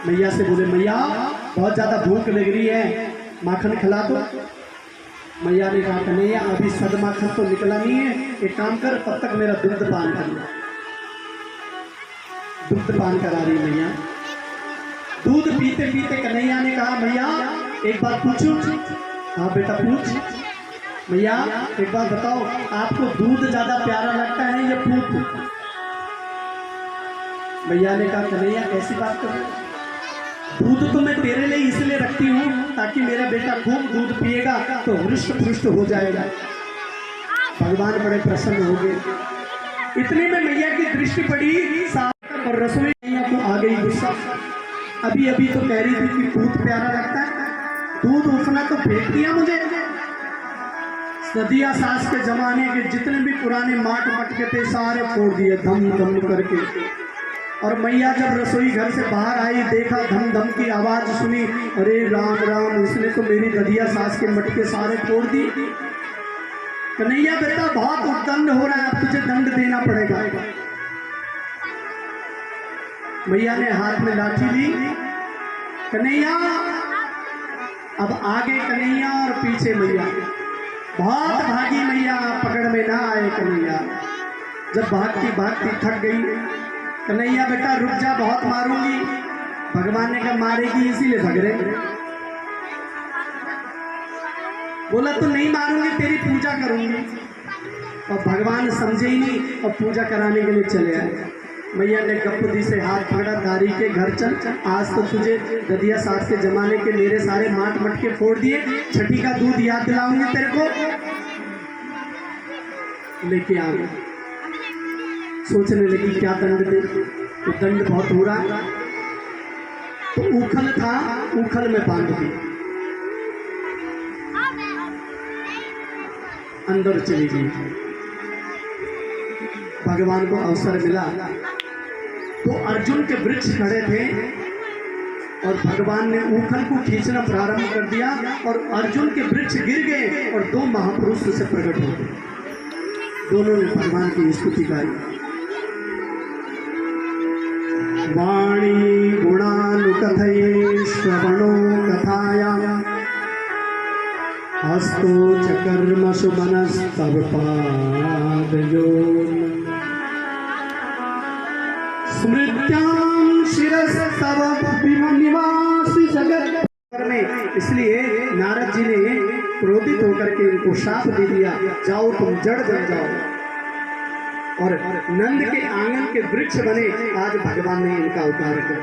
मैया से बोले मैया बहुत ज़्यादा भूख लग रही है, माखन खिला दो। मैया ने कहा कन्हैया अभी सद माखन तो निकला नहीं है, एक काम कर तब तक मेरा दुग्ध पान कर लो। दुग्ध पान करा रही मैया। दूध पीते पीते कन्हैया ने कहा मैया एक बात पूछूं? हाँ बेटा पूछ। मैया एक बात बताओ, आपको दूध ज्यादा प्यारा लगता है या दूध? मैया ने कहा कन्हैया कैसी बात कर रहे हो? दूध तो मैं तेरे लिए इसलिए रखती हूँ ताकि मेरा बेटा खूब दूध पिएगा तो हृष्ट पुष्ट हो जाएगा। भगवान बड़े प्रसन्न हो गए। इतने में मैया की दृष्टि पड़ी और रसोई मैया को आ गई गुस्सा। अभी अभी तो कह रही थी कि दूध प्यारा लगता है, दूध उतना तो फेंक दिया मुझे। सदिया सास के जमाने के जितने भी पुराने माट मटके थे सारे फोड़ दिए धम धम करके। और मैया जब रसोई घर से बाहर आई, देखा धम धम की आवाज सुनी, अरे राम राम, इसने तो मेरी ददिया सास के मटके सारे फोड़ दिए। कन्हैया बेटा बहुत उद्दंड हो रहा है, अब तुझे दंड देना पड़ेगा। मैया ने हाथ में लाठी ली। कन्हैया, अब आगे कन्हैया और पीछे मैया। बहुत भागी मैया, पकड़ में ना आए कन्हैया। जब भागती भागती थक गई, कन्हैया बेटा रुक जा, बहुत मारूंगी। भगवान ने कहा मारेगी इसीलिए भग रहे। बोला तो नहीं मारूंगी, तेरी पूजा करूंगी। और भगवान समझे ही नहीं और पूजा कराने के लिए चले आए। मैया ने गप्पदी से हाथ पकड़ा, दारी के घर चल, आज तो तुझे ददिया सास के जमाने के मेरे सारे माट मटके फोड़ दिए, छठी का दूध याद दिलाऊंगी तेरे को। लेके आ गए। सोचने लगी क्या दंड दे, तो दंड बहुत हो रहा। तो उखल था, उखल में बांध दी, अंदर चली गई। भगवान को अवसर मिला तो अर्जुन के वृक्ष खड़े थे और भगवान ने उखल को खींचना प्रारंभ कर दिया और अर्जुन के वृक्ष गिर गए और दो महापुरुष से प्रकट हो गए। दोनों ने भगवान की स्तुति गाई। वाणी गुणानुकथये श्रवणो कथायां हस्तो च कर्मसु मनस्तव पादयोः स्मृत्यां शिरस्तव निवासि जगत में। इसलिए नारद जी ने क्रोधित होकर के इनको शाप दे दिया, जाओ तुम जड़ बन जाओ। और नंद के आंगन के वृक्ष बने। आज भगवान ने इनका उद्धार किया।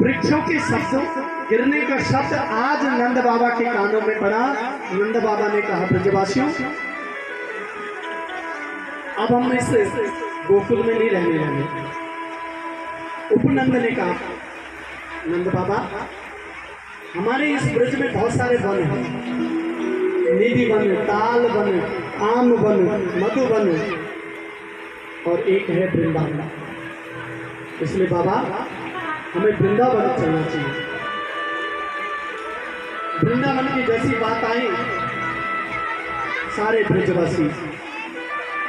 वृक्षों के शब्दों गिरने का शब्द आज नंद बाबा के कानों में पड़ा। नंद बाबा ने कहा ब्रजवासियों, अब हम इस गोकुल में नहीं रहने लगे। उपनंद ने कहा नंद बाबा, हमारे इस ब्रज में बहुत सारे वन हैं, निधि वन, ताल वन, आम वन, मधु वन और एक है वृंदावन। इसलिए बाबा हमें वृंदावन चलना चाहिए। वृंदावन की जैसी बात आई, सारे ब्रजवासी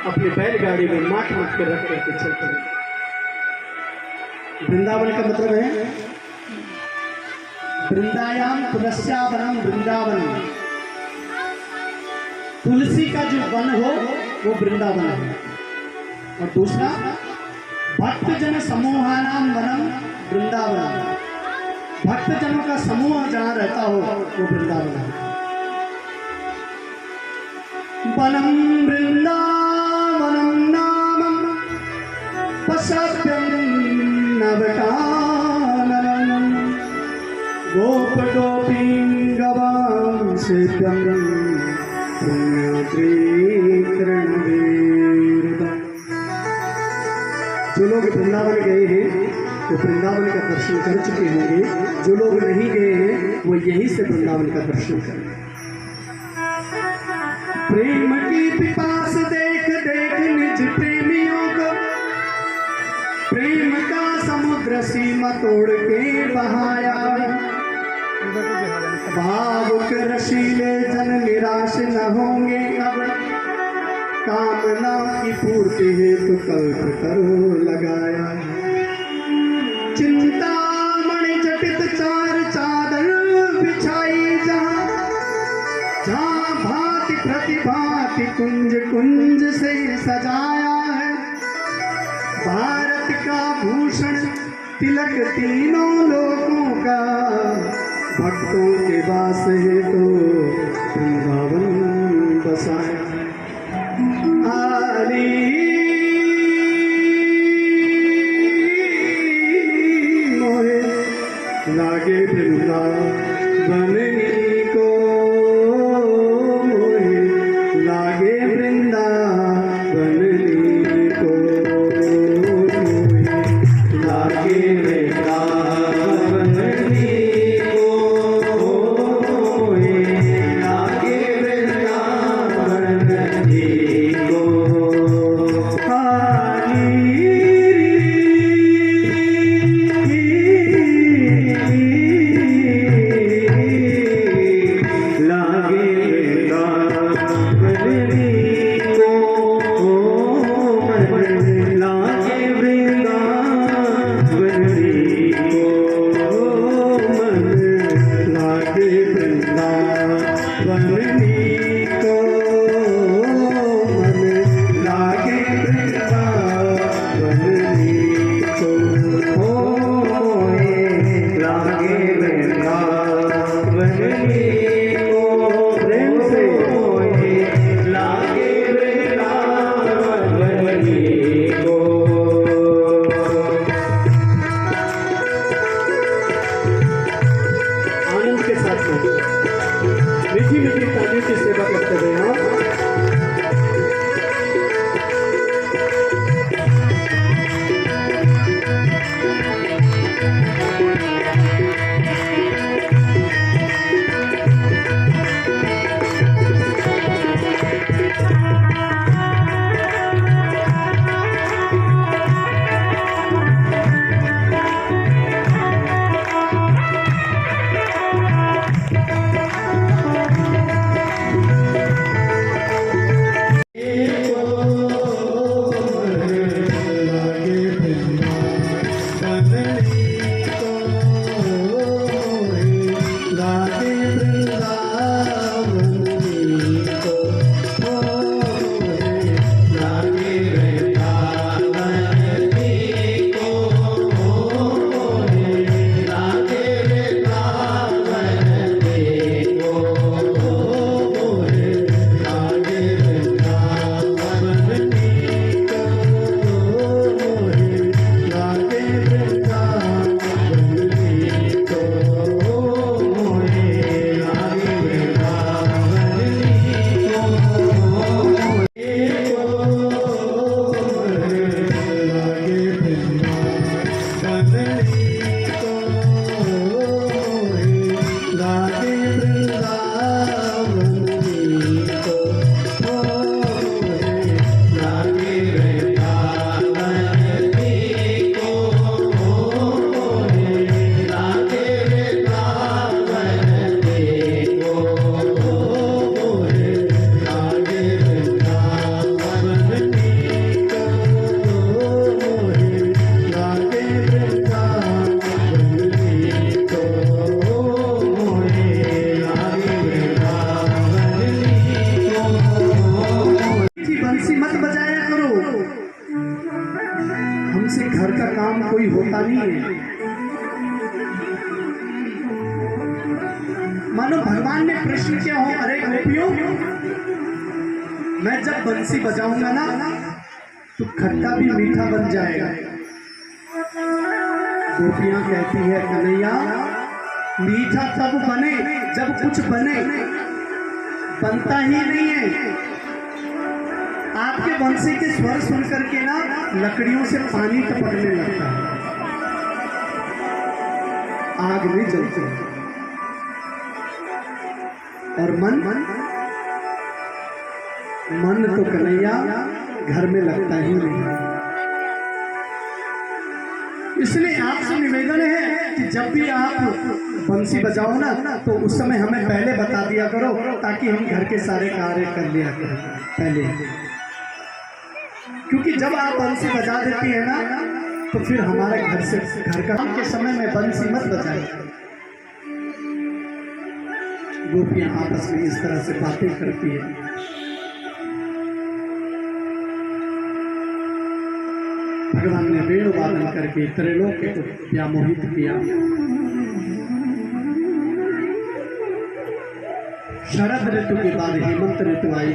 अपनी बैलगाड़ी में माट माट के रख करके चल पड़े। वृंदावन का मतलब है वृंदायाम तुलस्यावनम, वृंदावन तुलसी का जो वन हो वो वृंदावन है। और दूसरा भक्तजन समूहानाम वनम वृंदावन, भक्तजनों का समूह जहाँ रहता हो वो वृंदावन है। वनम वृंदावनम नाम पश्यत्यं नवकाननं गोप गोपींगवां सेव्यं जो लोग वृंदावन गए हैं वो वृंदावन का दर्शन कर चुके होंगे, जो लोग नहीं गए हैं वो यहीं से वृंदावन का दर्शन करें। प्रेम की पिपास देख देख निज प्रेमियों को, प्रेम का समुद्र सीमा तोड़ के बहाया। भावुक रसीले जन निराश न होंगे अब, कामना की पूर्ति हेतु कल्प करो लगाया। कुंज से सजाया है, भारत का भूषण तिलक तीनों लोगों का, भक्तों के वास है तो वृंदावन बसाया। आली मोहे लागे वृंदावन को, मोहे लागे वृंदावन को, मोहे लागे वृंदावन को, मोहे लागे वृंदावन को। मीठी मीठी तालियों की सेवा करते हुए घर का काम कोई होता नहीं है। मानो भगवान ने प्रश्न किया हो, अरे गोपियों, मैं जब बंसी बजाऊंगा ना तो खट्टा भी मीठा बन जाएगा। गोपियां कहती है, कन्हैया मीठा तब बने जब कुछ बने, बनता ही नहीं है। आपके बंसी के स्वर सुन करके ना लकड़ियों से पानी टपकने लगता है, आग नहीं जलती। और मन तो कन्हैया घर में लगता ही नहीं। इसलिए आपसे निवेदन है कि जब भी आप बंसी बजाओ ना तो उस समय हमें पहले बता दिया करो, ताकि हम घर के सारे कार्य कर लिया करें पहले। क्योंकि जब आप बंसी बजा देती है ना तो फिर हमारे घर का काम के समय में बंसी मत बजाए। गोपियां आपस में इस तरह से बातें करती है। भगवान ने वेणु वादन करके त्रैलोक्य को व्यामोहित किया। शरद ऋतु के बाद हेमंत ऋतु आई।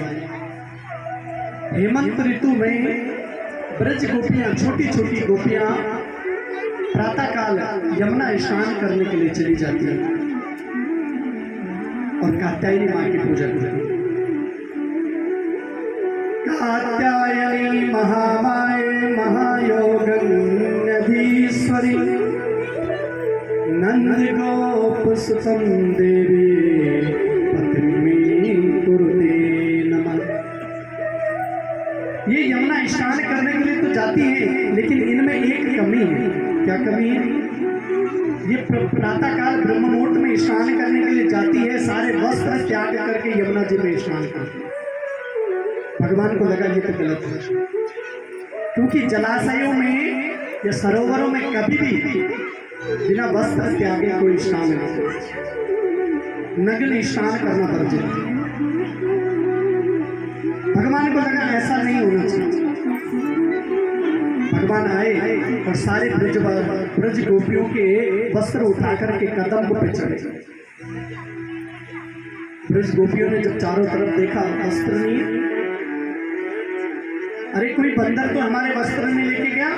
हेमंत ऋतु में ब्रज गोपियां, छोटी छोटी गोपियां प्रातःकाल यमुना स्नान करने के लिए चली जाती है और कात्यायनी माँ की पूजा करती है। कात्यायनी महामाये महायोगीश्वरी नंद गोप सुतम देवी पत्नी कुरुते नमः। ये यमुना स्नान करने के लिए तो जाती है, लेकिन इनमें एक कमी है। क्या कमी है? ये प्रातःकाल ब्रह्म मुहूर्त में स्नान करने के लिए जाती है, सारे वस्त्र त्याग करके यमुना जी में स्नान करती है। भगवान को लगा ये तो गलत है, क्योंकि जलाशयों में या सरोवरों में कभी भी बिना वस्त्र त्यागे कोई स्नान नहीं करता, नग्न स्नान करना वर्जित है। भगवान को लगा ऐसा नहीं होना चाहिए। भगवान आए और सारे ब्रज गोपियों के वस्त्र उठा करके कदम पे चढ़े। ब्रज गोपियों ने जब चारों तरफ देखा वस्त्र नहीं, अरे कोई बंदर तो हमारे वस्त्र में लेके गया।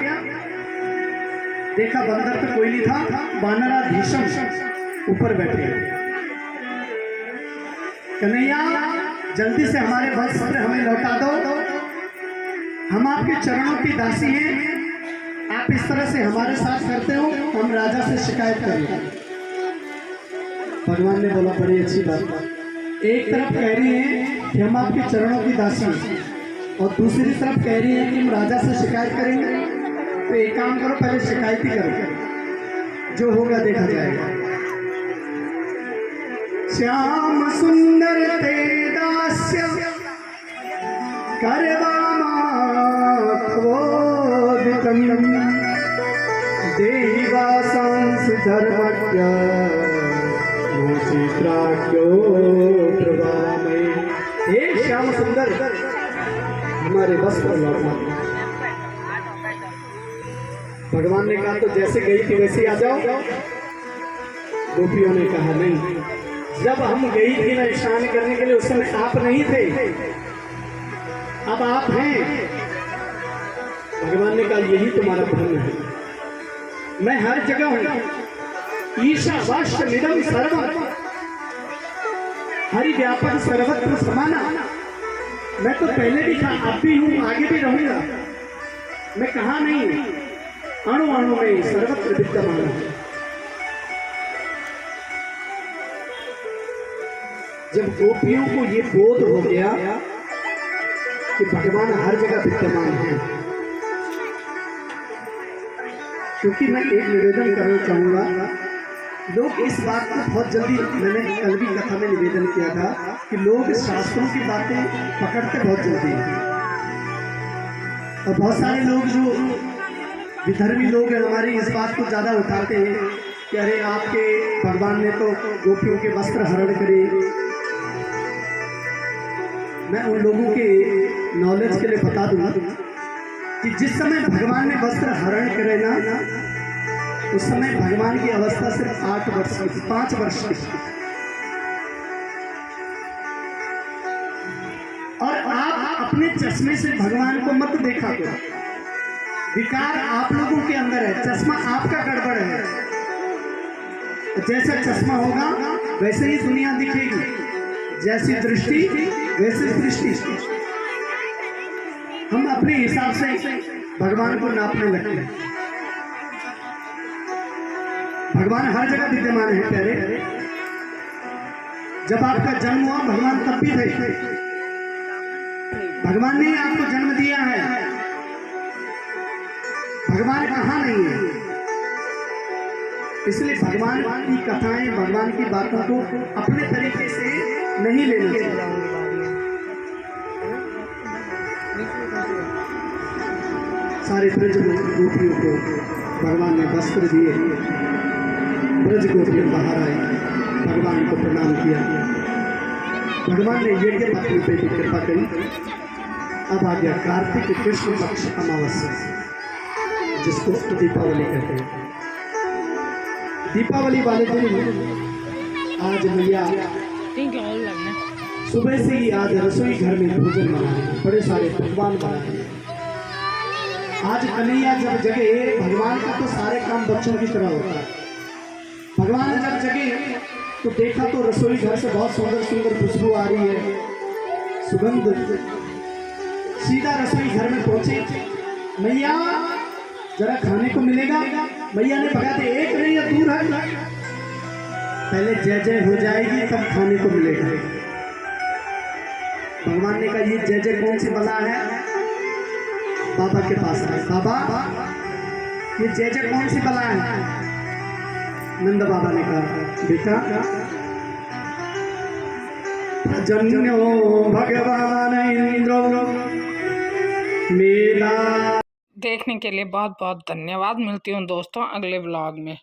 देखा बंदर तो कोई नहीं था, वानराधीशम ऊपर बैठे। कन्हैया जल्दी से हमारे वस्त्र हमें लौटा दो, हम आपके चरणों की दासी हैं। आप इस तरह से हमारे साथ करते हो, हम राजा से शिकायत करेंगे। भगवान ने बोला बड़ी अच्छी बात, एक तरफ कह रही है कि हम आपके चरणों की दासी हैं और दूसरी तरफ कह रही है कि हम राजा से शिकायत करेंगे। तो एक काम करो, पहले शिकायत ही करो, जो होगा देखा जाएगा। श्याम सुंदर ते दास्य करवामाखवोदितं देहि वासांस धर्मज्ञ मोचित्राख्यो प्रभामय। हे श्याम सुंदर, हमारे वस्त्र लौटा। भगवान ने कहा तो जैसे गई थी वैसे आ जाओ। गोपियों ने कहा नहीं, जब हम गई थी ना स्नान करने के लिए उस समय आप नहीं थे, अब आप हैं। भगवान ने कहा यही तुम्हारा धर्म है, मैं हर जगह हूं। ईशावास्यमिदं सर्वं हरि व्यापक सर्वत्र समाना। मैं तो पहले भी था, अब भी हूं, आगे भी रहूंगा। मैं कहाँ नहीं हूं, अणु अणु में सर्वत्र विद्यमान हूं। जब गोपियों को ये बोध हो गया कि भगवान हर जगह विद्यमान है, क्योंकि मैं एक निवेदन करना चाहूंगा, लोग इस बात को बहुत जल्दी, मैंने कल भी कथा में निवेदन किया था कि लोग शास्त्रों की बातें पकड़ते बहुत जल्दी हैं, और बहुत सारे लोग जो विधर्मी लोग हैं हमारे इस बात को ज़्यादा उठाते हैं कि अरे आपके भगवान ने तो गोपियों के वस्त्र हरण करे। मैं उन लोगों के नॉलेज के लिए बता दूंगा कि जिस समय भगवान ने वस्त्र हरण करे ना, उस समय भगवान की अवस्था सिर्फ 8 वर्ष की, 5 वर्ष की। और आप अपने चश्मे से भगवान को मत देखा करो, विकार आप लोगों के अंदर है, चश्मा आपका गड़बड़ है। जैसा चश्मा होगा वैसे ही दुनिया दिखेगी, जैसी दृष्टि वैसे दृष्टि। हम अपने हिसाब से भगवान को नापने लगते हैं। भगवान हर जगह विद्यमान है प्यारे। जब आपका जन्म हुआ भगवान तब भी थे। भगवान ने आपको जन्म दिया है, भगवान कहाँ नहीं है। इसलिए भगवान की कथाएं, भगवान की बातों को अपने तरीके से नहीं लेना चाहिए। सारे ब्रज गोपियों को भगवान ने वस्त्र दिए, ब्रज गोपियों बाहर आई, भगवान को प्रणाम किया। भगवान ने यज्ञ पत्नी पे भी कृपा करी। अब आ गया कार्तिक कृष्ण पक्ष अमावस्या। जिसको दीपावली कहते हैं। दीपावली वाले दिन आज मैया सुबह से ही आज रसोई घर में भोजन बना रहे हैं, बड़े सारे पकवान बना रहे हैं। आज कन्हैया जब जगे, भगवान का तो सारे काम बच्चों की तरह होता है। भगवान जब जगे तो देखा तो रसोई घर से बहुत सुंदर सुंदर खुशबू आ रही है, सुगंध। सीधा रसोई घर में पहुंचे, मैया जरा खाने को मिलेगा। मैया ने भगा दे, एक नहीं या दूर है, पहले जय जय हो जाएगी तब खाने को मिलेगा। भगवान ने कहा ये जय जय कौन सी बला है? बाबा के पास आए, बाबा ये जय जय कौन सी बला है? नंद बाबा ने कहा बेटा जन्यो भगवान इंद्र मेरा। देखने के लिए बहुत बहुत धन्यवाद। मिलती हूँ दोस्तों अगले ब्लॉग में।